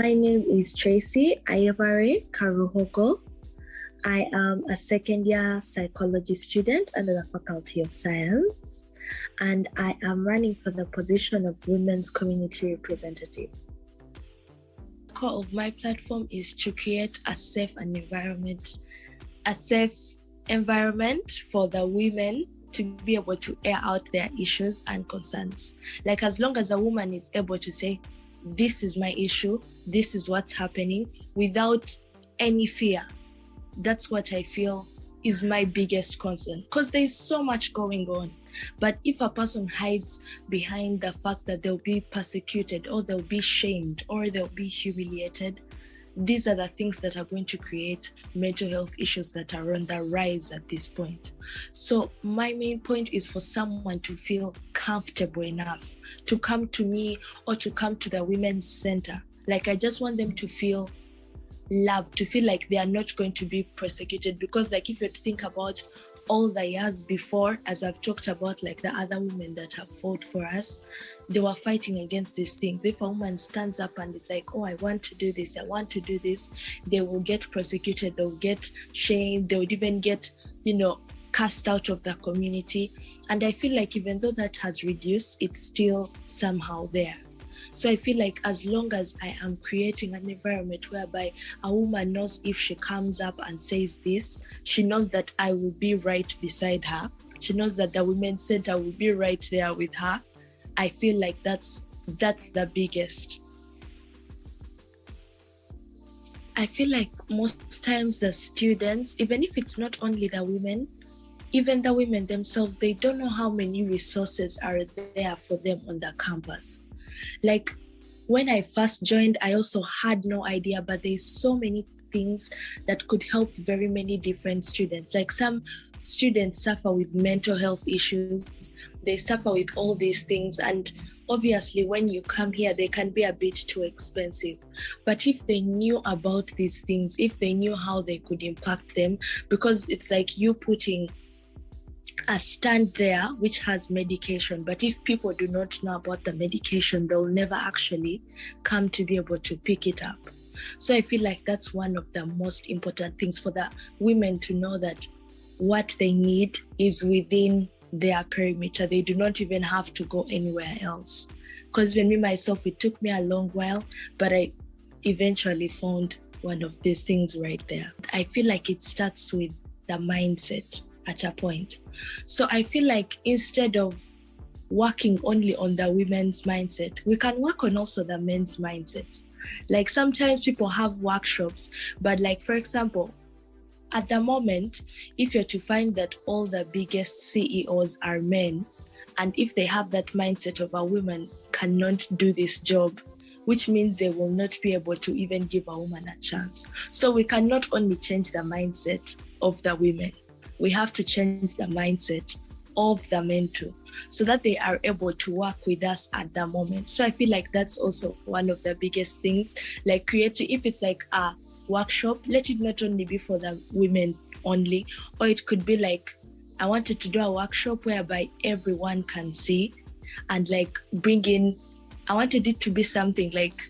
My name is Tracy Ayebare Karuhogo. I am a second-year psychology student under the Faculty of Science, and I am running for the position of Women's Community Representative. The core of my platform is to create a safe environment for the women to be able to air out their issues and concerns. Like, as long as a woman is able to say, this is my issue, this is what's happening, without any fear. That's what I feel is my biggest concern, because there's so much going on. But if a person hides behind the fact that they'll be persecuted, or they'll be shamed, or they'll be humiliated, these are the things that are going to create mental health issues that are on the rise at this point. So my main point is for someone to feel comfortable enough to come to me or to come to the Women's Center. Like, I just want them to feel loved, to feel like they are not going to be persecuted. Because, like, if you think about all the years before, as I've talked about, like the other women that have fought for us, they were fighting against these things. If a woman stands up and is like, oh, I want to do this, I want to do this, they will get persecuted, they'll get shamed, they would even get, cast out of the community. And I feel like even though that has reduced, it's still somehow there. So I feel like as long as I am creating an environment whereby a woman knows if she comes up and says this, she knows that I will be right beside her. She knows that the Women's Center will be right there with her. I feel like that's the biggest. I feel like most times the students, even if it's not only the women, even the women themselves, they don't know how many resources are there for them on the campus. Like, when I first joined, I also had no idea, but there's so many things that could help very many different students. Like, some students suffer with mental health issues, they suffer with all these things, and obviously when you come here, they can be a bit too expensive. But if they knew about these things, if they knew how they could impact them, because it's like you putting a stand there which has medication, but if people do not know about the medication, they'll never actually come to be able to pick it up. So I feel like that's one of the most important things for the women to know, that what they need is within their perimeter. They do not even have to go anywhere else. Because when myself, it took me a long while, but I eventually found one of these things right there. I feel like it starts with the mindset at a point. So I feel like instead of working only on the women's mindset, we can work on also the men's mindsets. Like, sometimes people have workshops, but like, for example, at the moment, if you're to find that all the biggest CEOs are men, and if they have that mindset of a woman cannot do this job, which means they will not be able to even give a woman a chance. So we cannot only change the mindset of the women, we have to change the mindset of the men too, so that they are able to work with us at the moment. So I feel like that's also one of the biggest things. Like, creating, if it's like a workshop, let it not only be for the women only, or it could be like, I wanted to do a workshop whereby everyone can see, and like I wanted it to be something like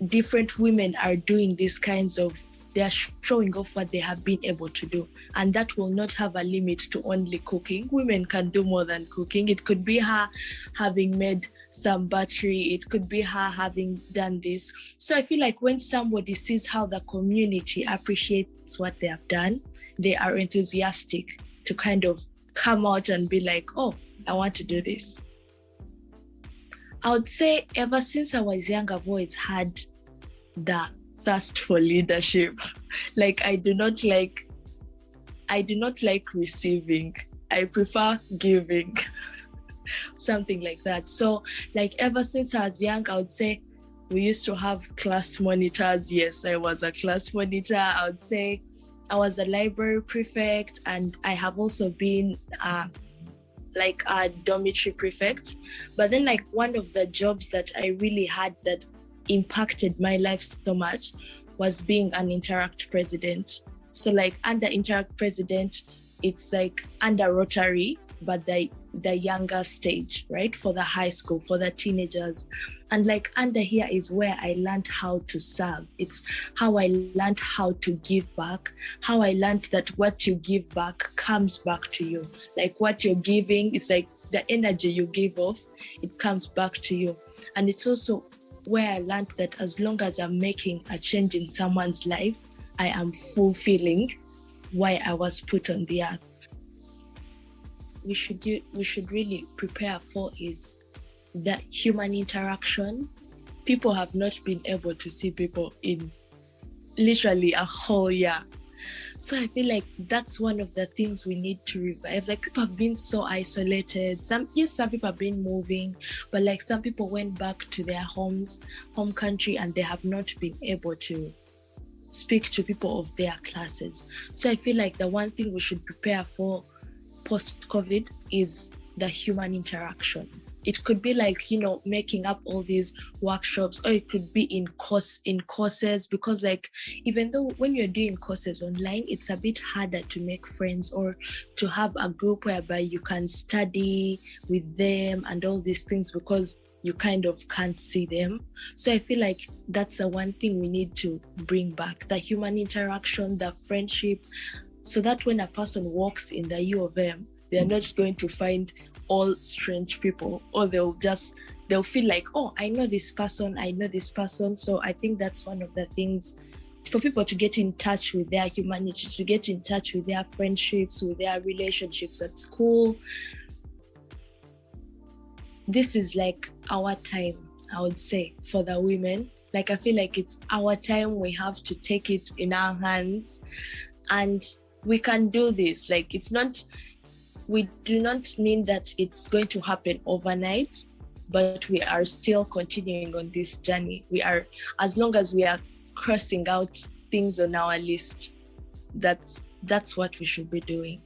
different women are doing these kinds of, they are showing off what they have been able to do. And that will not have a limit to only cooking. Women can do more than cooking. It could be her having made some battery. It could be her having done this. So I feel like when somebody sees how the community appreciates what they have done, they are enthusiastic to kind of come out and be like, oh, I want to do this. I would say ever since I was young, I've always had the thirst for leadership. Like, I do not like receiving. I prefer giving. Something like that. So like, ever since I was young, I would say we used to have class monitors. Yes, I was a class monitor. I would say I was a library prefect, and I have also been like a dormitory prefect. But then, like, one of the jobs that I really had that impacted my life so much was being an Interact president. So like, under Interact president, it's like under Rotary, but the the younger stage, right? For the high school, for the teenagers. And like under here is where I learned how to serve. It's how I learned how to give back, how I learned that what you give back comes back to you. Like what you're giving, it's like the energy you give off, it comes back to you. And it's also where I learned that as long as I'm making a change in someone's life, I am fulfilling why I was put on the earth. We should really prepare for is that human interaction. People have not been able to see people in literally a whole year. So I feel like that's one of the things we need to revive. Like people have been so isolated. Some people have been moving, but like some people went back to their home country and they have not been able to speak to people of their classes. So I feel like the one thing we should prepare for post-COVID is the human interaction. It could be like, making up all these workshops, or it could be in courses, because like, even though when you're doing courses online, it's a bit harder to make friends or to have a group whereby you can study with them and all these things, because you kind of can't see them. So I feel like that's the one thing we need to bring back, the human interaction, the friendship, so that when a person walks in the U of M, they're not going to find all strange people, or they'll feel like, oh, I know this person. So I think that's one of the things for people to get in touch with their humanity, to get in touch with their friendships, with their relationships at school. This is like our time, I would say, for the women. Like I feel like it's our time. We have to take it in our hands, and we can do this. Like we do not mean that it's going to happen overnight, but we are still continuing on this journey. As long as we are crossing out things on our list, that's what we should be doing.